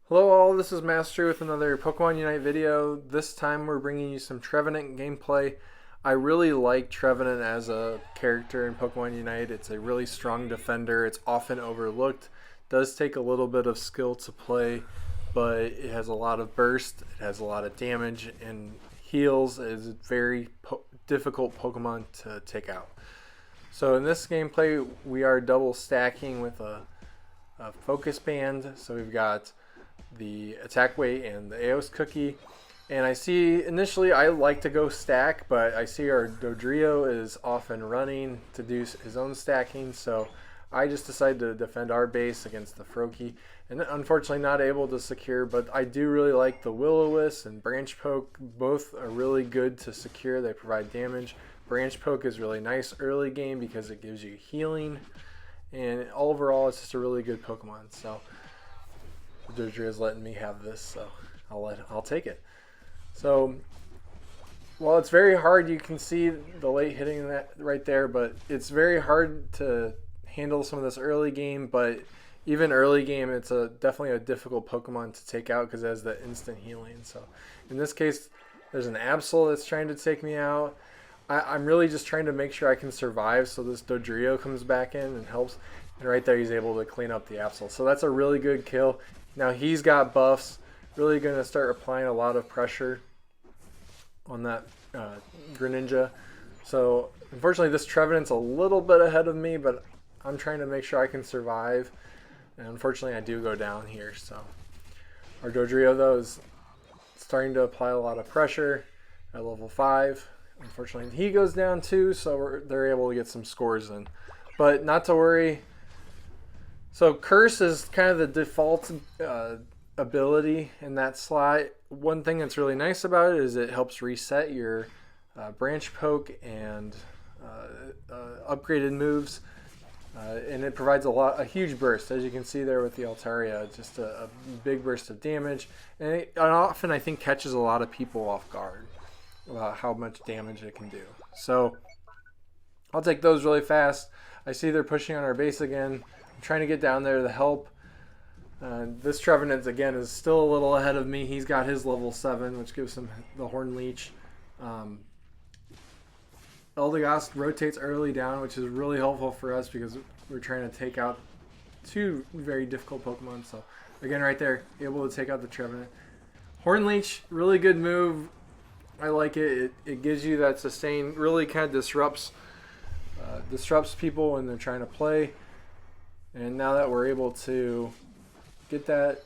Hello all, this is Masttery with another Pokemon Unite video. This time we're bringing you some Trevanant gameplay. I really like Trevanant as a character in Pokemon Unite. It's a really strong defender. It's often overlooked. Does take a little bit of skill to play, but it has a lot of burst, it has a lot of damage, and heals. It is a very difficult Pokemon to take out. So in this gameplay, we are double stacking with a focus band. So we've got the attack weight and the Aos cookie. And I see initially I like to go stack, but I see our Dodrio is off and running to do his own stacking, so I just decided to defend our base against the Froakie. And unfortunately not able to secure, but I do really like the Will-O-Wisp and Branch Poke. Both are really good to secure. They provide damage. Branch Poke is really nice early game because it gives you healing. And overall it's just a really good Pokemon. So Dodrio is letting me have this, so I'll take it. So, well, it's very hard. You can see the late hitting that right there, but it's very hard to handle some of this early game. But even early game, it's definitely a difficult Pokemon to take out because it has the instant healing. So, in this case, there's an Absol that's trying to take me out. I'm really just trying to make sure I can survive, so this Dodrio comes back in and helps. And right there, he's able to clean up the Absol. So that's a really good kill. Now he's got buffs, really going to start applying a lot of pressure on that Greninja. So unfortunately this Trevenant's a little bit ahead of me, but I'm trying to make sure I can survive. And unfortunately I do go down here. So our Dodrio though is starting to apply a lot of pressure at level 5. Unfortunately he goes down too, so they're able to get some scores in. But not to worry. So Curse is kind of the default ability in that slot. One thing that's really nice about it is it helps reset your Branch Poke and upgraded moves. And it provides a huge burst, as you can see there with the Altaria, just a big burst of damage. And it often, I think, catches a lot of people off guard about how much damage it can do. So I'll take those really fast. I see they're pushing on our base again. I'm trying to get down there to help. This Trevenant, again, is still a little ahead of me. He's got his level 7, which gives him the Horn Leech. Eldegoss rotates early down, which is really helpful for us because we're trying to take out two very difficult Pokemon. So, again, right there, able to take out the Trevenant. Horn Leech, really good move. I like it. It gives you that sustain, really kind of disrupts people when they're trying to play. And now that we're able to get that,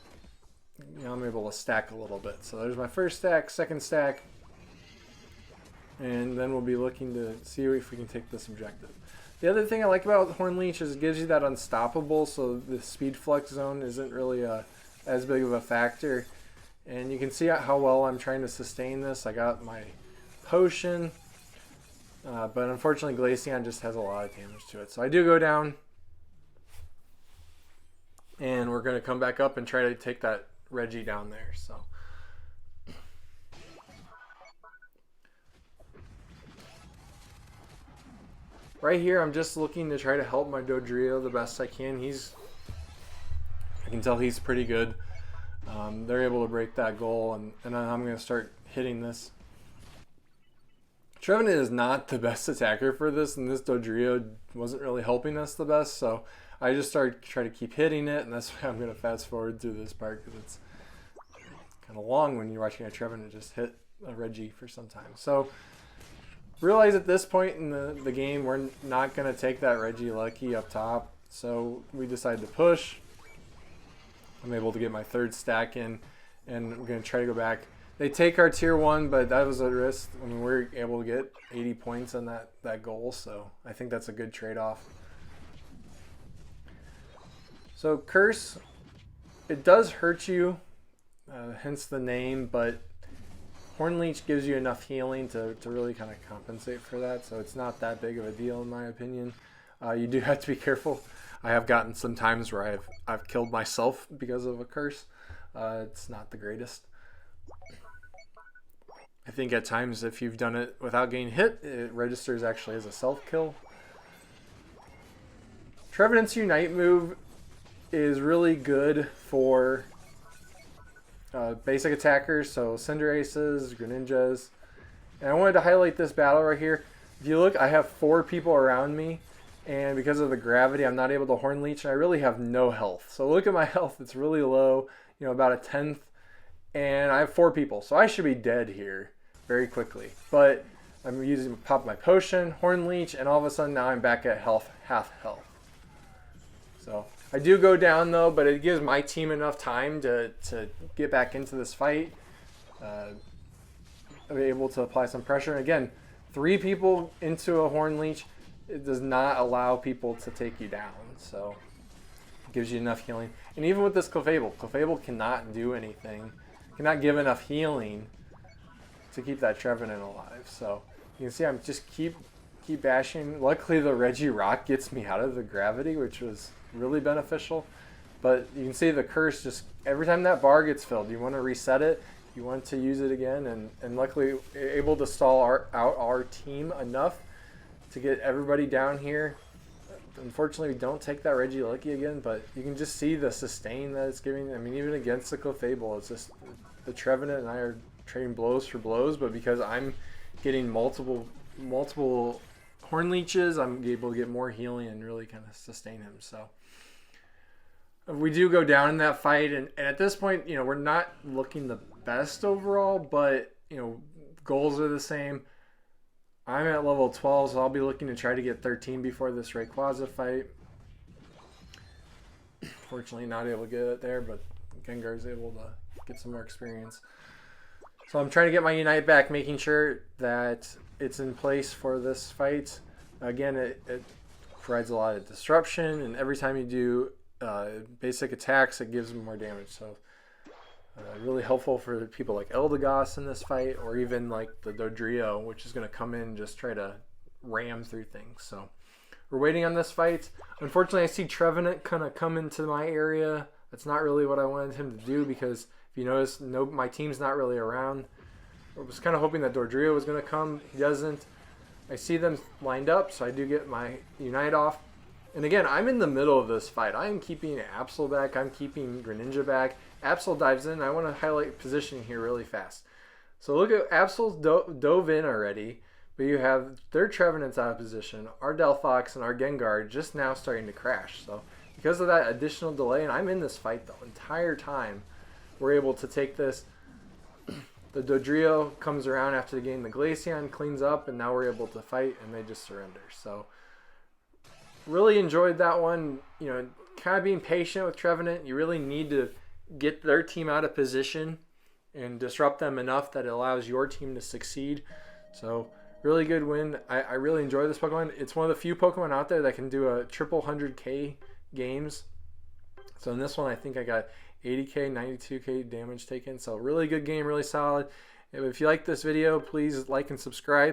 I'm able to stack a little bit. So there's my first stack, second stack, and then we'll be looking to see if we can take this objective. The other thing I like about Horn Leech is it gives you that unstoppable, so the speed flex zone isn't really as big of a factor. And you can see how well I'm trying to sustain this. I got my potion, but unfortunately Glaceon just has a lot of damage to it. So I do go down. And we're going to come back up and try to take that Reggie down there. So, right here, I'm just looking to try to help my Dodrio the best I can. I can tell he's pretty good. They're able to break that goal, and I'm going to start hitting this. Trevenant is not the best attacker for this, and this Dodrio wasn't really helping us the best, so I just started trying to keep hitting it, and that's why I'm going to fast forward through this part because it's kind of long when you're watching a Trevenant just hit a Reggie for some time. So realize at this point in the game we're not going to take that Reggie Lucky up top, so we decided to push. I'm able to get my third stack in, and we're going to try to go back. They take our tier 1, but that was a risk. I mean, we're able to get 80 points on that goal, so I think that's a good trade-off. So Curse, it does hurt you, hence the name, but Horn Leech gives you enough healing to really kind of compensate for that, so it's not that big of a deal in my opinion. You do have to be careful. I have gotten some times where I've killed myself because of a Curse. It's not the greatest. I think at times if you've done it without getting hit, it registers actually as a self-kill. Trevenant's Unite move is really good for basic attackers, so Cinderaces, Greninjas. And I wanted to highlight this battle right here. If you look, I have 4 people around me, and because of the gravity, I'm not able to Horn Leech, and I really have no health. So look at my health, it's really low, you know, about a 10th, and I have 4 people, so I should be dead here very quickly. But I'm using pop my potion, Horn Leech, and all of a sudden now I'm back at half health. So I do go down though, but it gives my team enough time to get back into this fight. Be able to apply some pressure. And again, 3 people into a Horn Leech, it does not allow people to take you down. So it gives you enough healing. And even with this Clefable cannot do anything, cannot give enough healing to keep that Trevenant alive. So you can see I'm just keep bashing. Luckily the Regirock gets me out of the gravity, which was really beneficial. But you can see the curse, just every time that bar gets filled, you want to reset it, you want to use it again, and luckily able to stall out our team enough to get everybody down here. Unfortunately, we don't take that Regieleki again, but you can just see the sustain that it's giving. I mean, even against the Clefable, it's just the Trevenant and I are trading blows for blows, but because I'm getting multiple Horn Leeches, I'm able to get more healing and really kind of sustain him. So we do go down in that fight, and at this point, you know, we're not looking the best overall, but you know, goals are the same. I'm at level 12, so I'll be looking to try to get 13 before this Rayquaza fight. Fortunately, not able to get it there, but Gengar's able to get some more experience. So I'm trying to get my Unite back, making sure that it's in place for this fight. Again, it provides a lot of disruption, and every time you do basic attacks, it gives them more damage. So really helpful for people like Eldegoss in this fight, or even like the Dodrio, which is going to come in and just try to ram through things. So we're waiting on this fight. Unfortunately, I see Trevenant kind of come into my area. That's not really what I wanted him to do, because if you notice, my team's not really around. I was kind of hoping that Dodrio was going to come. He doesn't. I see them lined up, so I do get my Unite off. And again, I'm in the middle of this fight. I am keeping Absol back. I'm keeping Greninja back. Absol dives in. I want to highlight positioning here really fast. So look at Absol's dove in already, but you have their Trevenants out of position. Our Delphox and our Gengar are just now starting to crash. So because of that additional delay, and I'm in this fight the entire time, we're able to take this. The Dodrio comes around after the game. The Glaceon cleans up, and now we're able to fight, and they just surrender. So really enjoyed that one. You know, kind of being patient with Trevenant. You really need to get their team out of position and disrupt them enough that it allows your team to succeed. So really good win. I really enjoy this Pokemon. It's one of the few Pokemon out there that can do a triple 100k games. So in this one, I think I got 80k, 92k damage taken. So really good game, really solid. If you like this video, please like and subscribe.